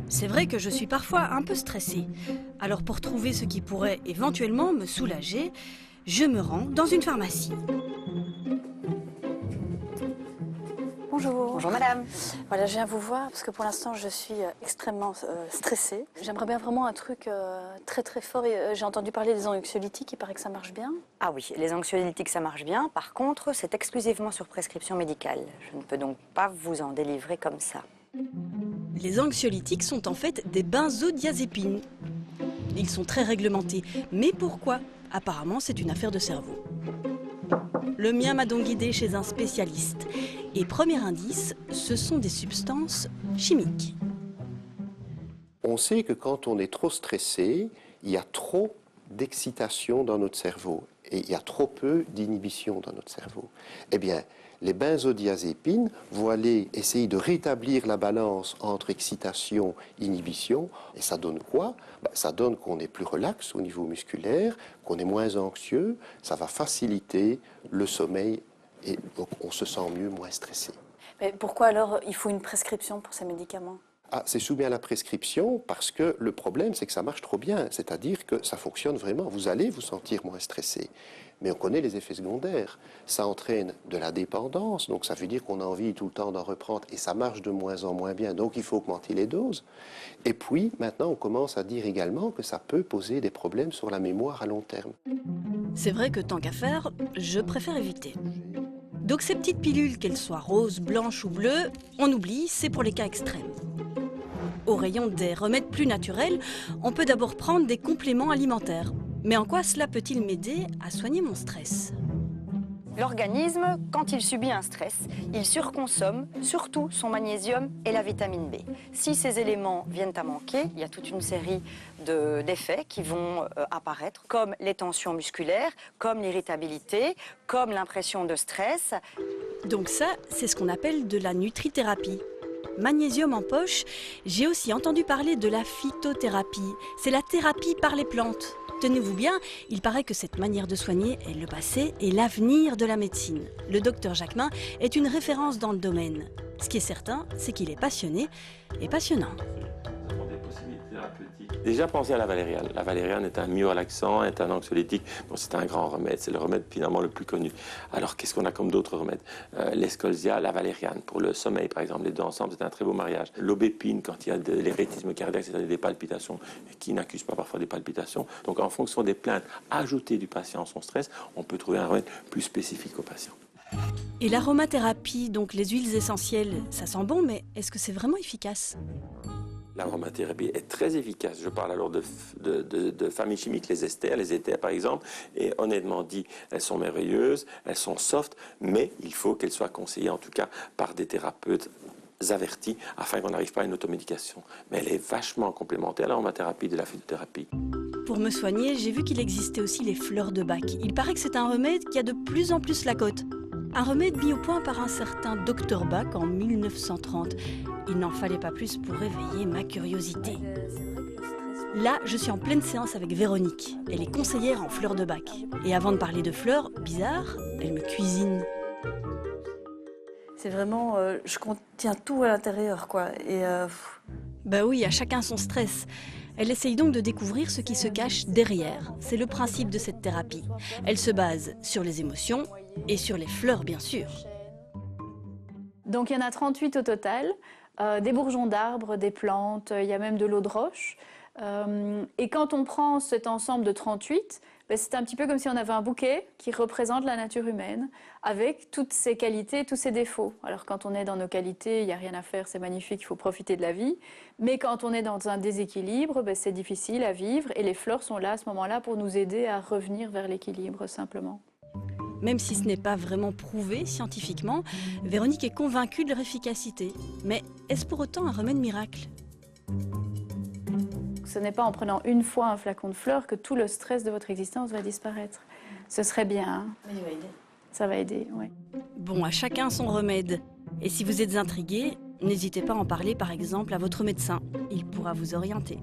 C'est vrai que je suis parfois un peu stressée. Alors pour trouver ce qui pourrait éventuellement me soulager, je me rends dans une pharmacie. Bonjour. Bonjour madame. Voilà, je viens vous voir parce que pour l'instant je suis extrêmement stressée. J'aimerais bien vraiment un truc très fort. J'ai entendu parler des anxiolytiques, il paraît que ça marche bien. Ah oui, les anxiolytiques ça marche bien. Par contre, c'est exclusivement sur prescription médicale. Je ne peux donc pas vous en délivrer comme ça. Les anxiolytiques sont en fait des benzodiazépines. Ils sont très réglementés. Mais pourquoi? Apparemment, c'est une affaire de cerveau. Le mien m'a donc guidé chez un spécialiste. Et premier indice, ce sont des substances chimiques. On sait que quand on est trop stressé, il y a trop d'excitation dans notre cerveau et il y a trop peu d'inhibition dans notre cerveau. Eh bien, les benzodiazépines vont aller essayer de rétablir la balance entre excitation et inhibition. Et ça donne quoi? Ça donne qu'on est plus relax au niveau musculaire, qu'on est moins anxieux, ça va faciliter le sommeil et donc on se sent mieux, moins stressé. Mais pourquoi alors il faut une prescription pour ces médicaments? C'est soumis à la prescription parce que le problème, c'est que ça marche trop bien. C'est-à-dire que ça fonctionne vraiment. Vous allez vous sentir moins stressé. Mais on connaît les effets secondaires. Ça entraîne de la dépendance. Donc ça veut dire qu'on a envie tout le temps d'en reprendre. Et ça marche de moins en moins bien. Donc il faut augmenter les doses. Et puis maintenant, on commence à dire également que ça peut poser des problèmes sur la mémoire à long terme. C'est vrai que tant qu'à faire, je préfère éviter. Donc ces petites pilules, qu'elles soient roses, blanches ou bleues, on oublie, c'est pour les cas extrêmes. Au rayon des remèdes plus naturels, on peut d'abord prendre des compléments alimentaires. Mais en quoi cela peut-il m'aider à soigner mon stress? L'organisme, quand il subit un stress, il surconsomme surtout son magnésium et la vitamine B. Si ces éléments viennent à manquer, il y a toute une série d'effets qui vont apparaître, comme les tensions musculaires, comme l'irritabilité, comme l'impression de stress. Donc ça, c'est ce qu'on appelle de la nutrithérapie. Magnésium en poche, j'ai aussi entendu parler de la phytothérapie. C'est la thérapie par les plantes. Tenez-vous bien, il paraît que cette manière de soigner est le passé et l'avenir de la médecine. Le docteur Jacquemin est une référence dans le domaine. Ce qui est certain, c'est qu'il est passionné et passionnant. Déjà, pensez à la valériane. La valériane est un myorelaxant, est un anxiolytique. Bon, c'est un grand remède, c'est le remède finalement le plus connu. Alors, qu'est-ce qu'on a comme d'autres remèdes? L'escolzia, la valériane, pour le sommeil par exemple, les deux ensemble, c'est un très beau mariage. L'aubépine, quand il y a de l'éréthisme cardiaque, c'est-à-dire des palpitations, qui n'accusent pas parfois des palpitations. Donc, en fonction des plaintes ajoutées du patient à son stress, on peut trouver un remède plus spécifique au patient. Et l'aromathérapie, donc les huiles essentielles, ça sent bon, mais est-ce que c'est vraiment efficace? L'aromathérapie est très efficace. Je parle alors de familles chimiques, les esters, les éthers par exemple, et honnêtement dit, elles sont merveilleuses, elles sont soft, mais il faut qu'elles soient conseillées en tout cas par des thérapeutes avertis afin qu'on n'arrive pas à une automédication. Mais elle est vachement complémentaire à l'aromathérapie de la phytothérapie. Pour me soigner, j'ai vu qu'il existait aussi les fleurs de bac. Il paraît que c'est un remède qui a de plus en plus la cote. Un remède mis au point par un certain Dr Bach en 1930. Il n'en fallait pas plus pour réveiller ma curiosité. Là, je suis en pleine séance avec Véronique. Elle est conseillère en fleurs de bac. Et avant de parler de fleurs, bizarre, elle me cuisine. C'est vraiment, je contiens tout à l'intérieur, quoi. Et Bah oui, à chacun son stress. Elle essaye donc de découvrir ce qui se cache derrière. C'est le principe de cette thérapie. Elle se base sur les émotions et sur les fleurs, bien sûr. Donc il y en a 38 au total, des bourgeons d'arbres, des plantes, il y a même de l'eau de roche. Et quand on prend cet ensemble de 38, c'est un petit peu comme si on avait un bouquet qui représente la nature humaine, avec toutes ses qualités, tous ses défauts. Alors quand on est dans nos qualités, il n'y a rien à faire, c'est magnifique, il faut profiter de la vie. Mais quand on est dans un déséquilibre, c'est difficile à vivre, et les fleurs sont là à ce moment-là pour nous aider à revenir vers l'équilibre simplement. Même si ce n'est pas vraiment prouvé scientifiquement, Véronique est convaincue de leur efficacité. Mais est-ce pour autant un remède miracle? Ce n'est pas en prenant une fois un flacon de fleurs que tout le stress de votre existence va disparaître. Ce serait bien. Hein? il va aider. Ça va aider, oui. Bon, à chacun son remède. Et si vous êtes intrigué, n'hésitez pas à en parler par exemple à votre médecin. Il pourra vous orienter.